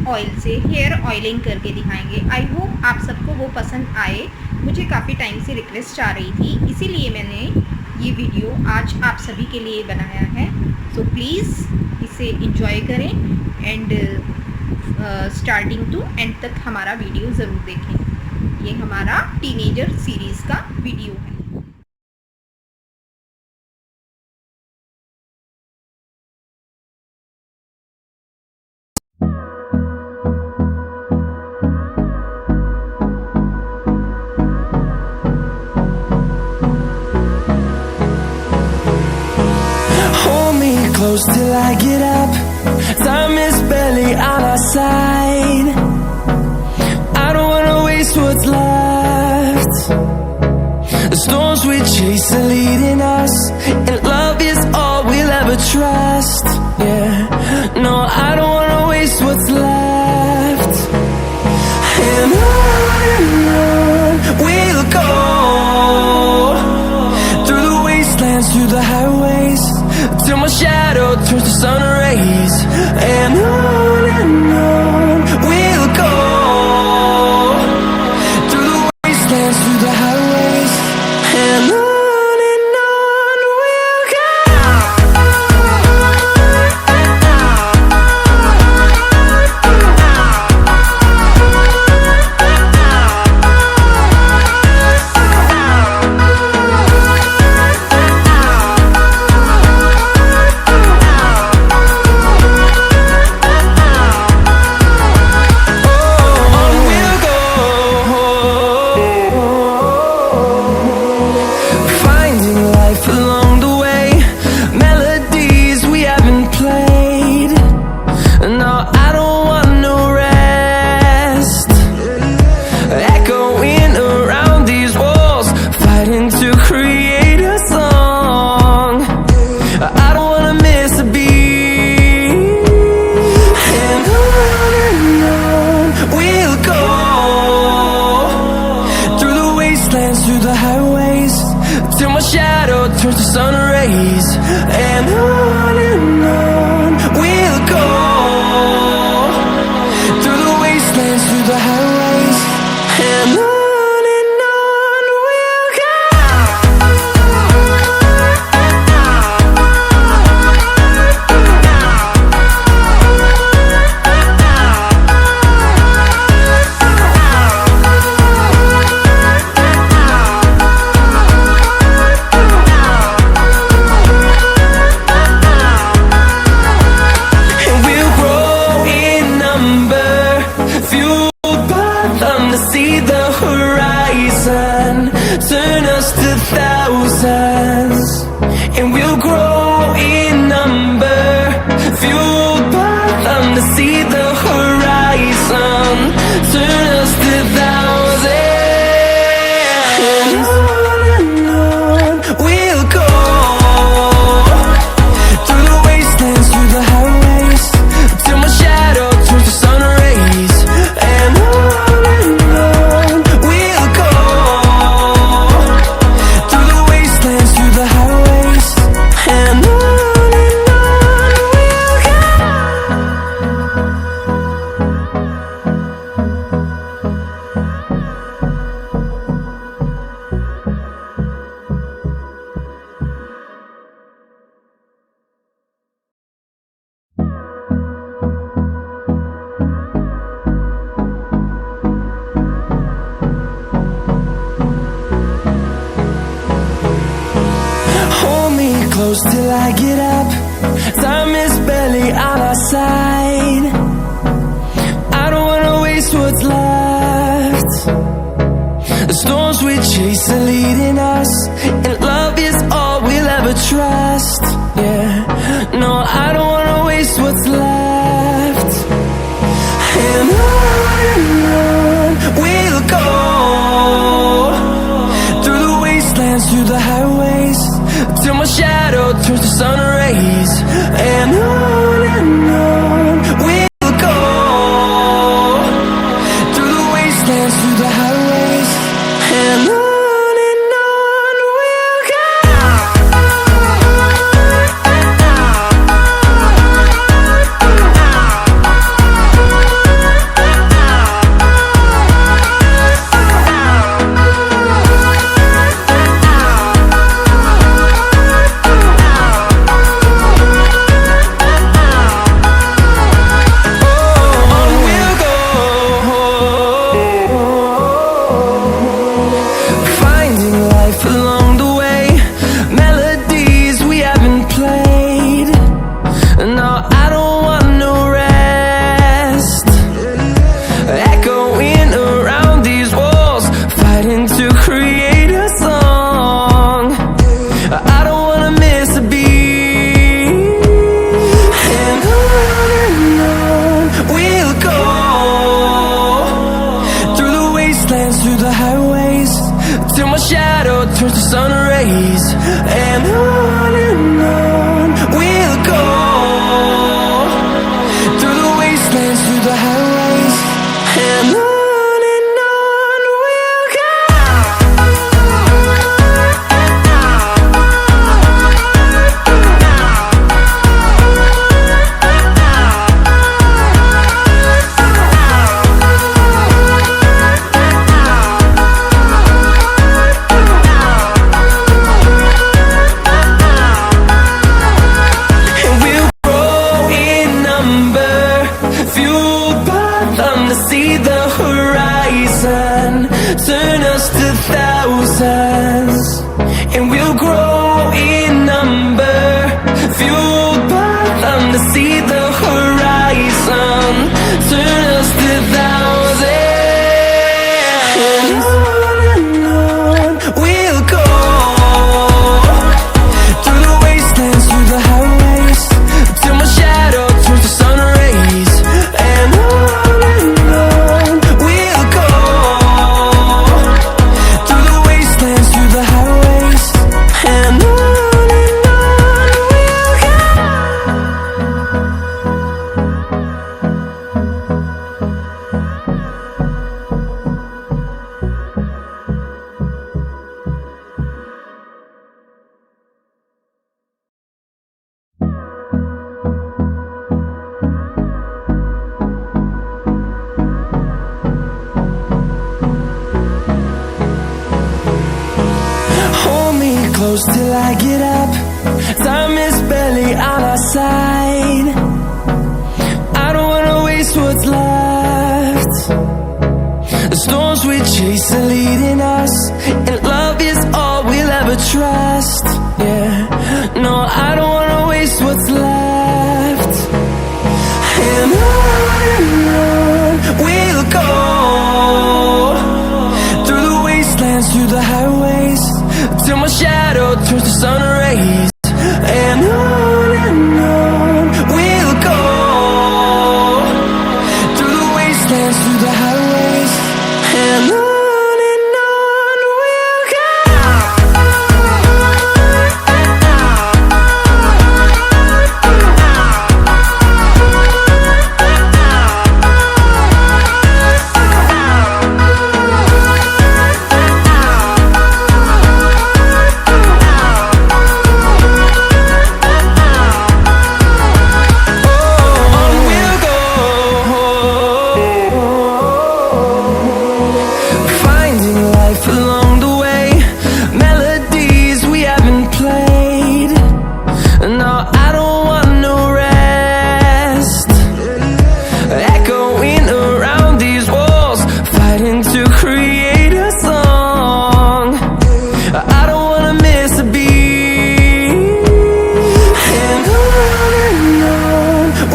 Oil से hair oiling करके दिखाएंगे। आई होप आप सबको वो पसंद आए। मुझे काफ़ी टाइम से रिक्वेस्ट आ रही थी, इसीलिए मैंने ये वीडियो आज आप सभी के लिए बनाया है। सो प्लीज़ इसे एंजॉय करें एंड स्टार्टिंग टू एंड तक हमारा वीडियो ज़रूर देखें। ये हमारा टीनेजर सीरीज़ का वीडियो है। Close till I get up. Time is barely on our side. I don't wanna waste what's left. The storms we chase are leading us, and love is all we'll ever trust. Yeah, no, I don't wanna waste what's left. And on we'll go, through the wastelands, through the highways, till my shadow turns to sun rays. And on we'll go, through the wastelands, through the highways. And on we'll go. Through the highways, till my shadow turns to sun rays. And on we'll go, through the wastelands, through the highways. And on we'll go. See the horizon, turn us to thousands, and we'll grow in number, fueled by them to see the horizon, turn us to thousands. And on we'll go, through the wastelands, through the highways, till my shadow turns to sun rays. And close till I get up. Time is barely on our side. I don't wanna waste what's left. The storms we chase are leading us, and love is all we'll ever trust. Yeah, no, I don't wanna waste what's left. And on we'll go, through the wastelands, through the highways, till my shadow turns to sun rays. And on we'll go, through the wastelands, through the highways. And on we'll go. turns to sun rays, and on we'll go. Through the wastelands, through the highways, and on we'll go. See the horizon, turn us to thousands, and we'll grow in number, fueled by them to see the horizon, turn us to thousands, and on we'll go. Through the wastelands, through the highways, till my shadow turns to sun rays, and on close till I get up. Time is barely on our side. I don't wanna waste what's left. The storms we chase are leading us, and love is all we'll ever trust. Yeah, no, I don't wanna waste what's left. And on we'll go. Through the wastelands, through the highways, till my shadow turns to sun rays, and on we'll go. Through the wastelands, through the highways, and on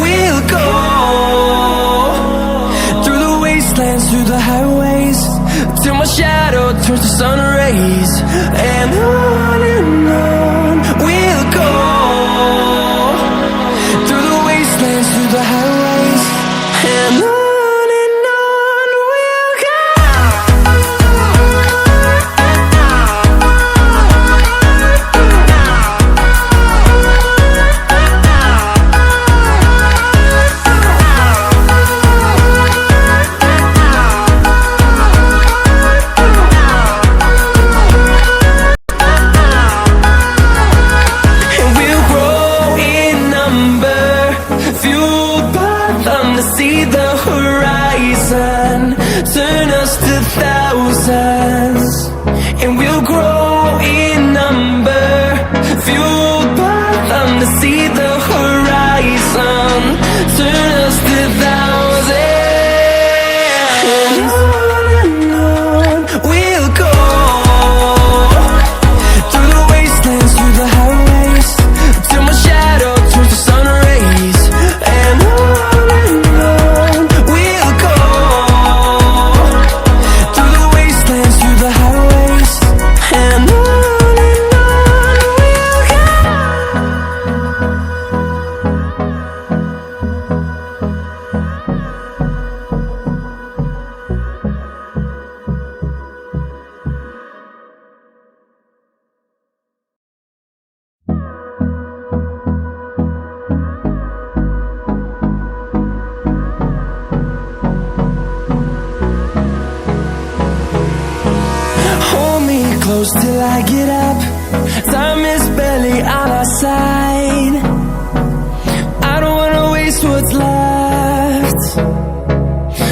we'll go. Through the highways, till my shadow turns to sun rays, and on we'll go. Through the wastelands, through the highways, and on we'll go. See the horizon, turn us to thousands, and we'll grow in number, fueled by them to see the horizon, turn us to thousands, and on we'll go. Through the wastelands, through the highways, till my shadow turns to sun rays, and on through the highways, and on we'll go. close till I get up. Time is barely on our side. I don't wanna waste what's left.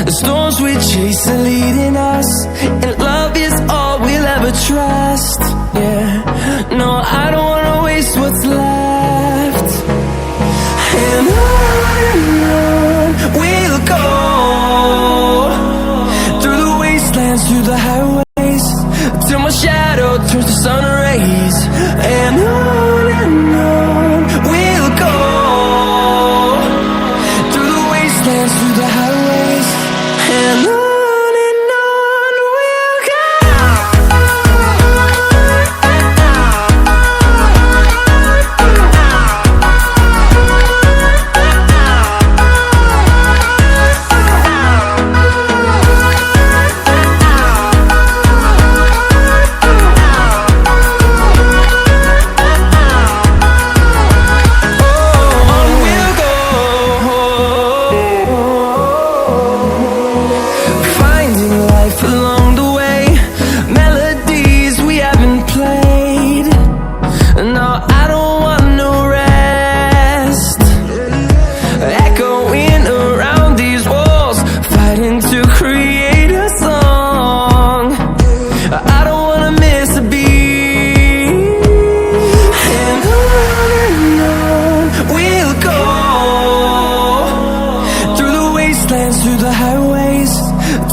The storms we chase are leading us, and love is all we'll ever trust. Yeah, no, I don't wanna waste what's left. And on we'll go, through the wastelands, through the highways, till my shadow turns to sun rays. And on we'll go, through the wastelands, through the highways, and on we'll go. Through the highways,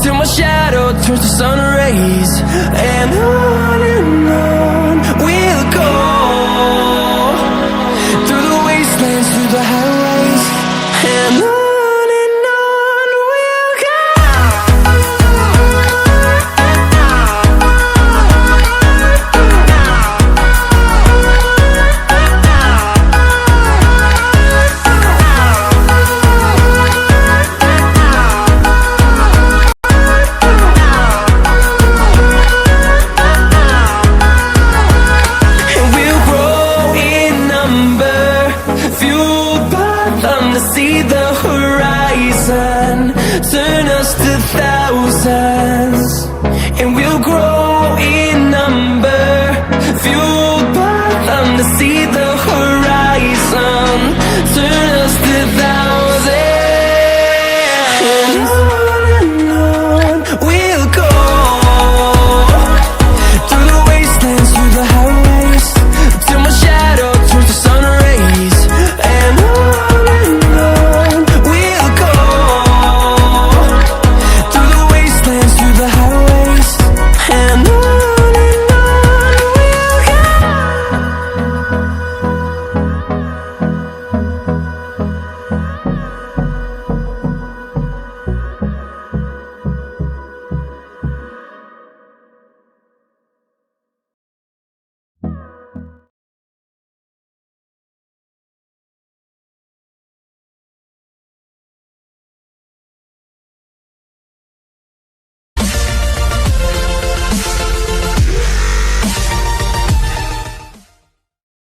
till my shadow turns to sun rays. And on we'll go, through the wastelands, through the highways, and on we'll go. See the horizon, turn us to thousands, and we'll grow in number, fueled by them to see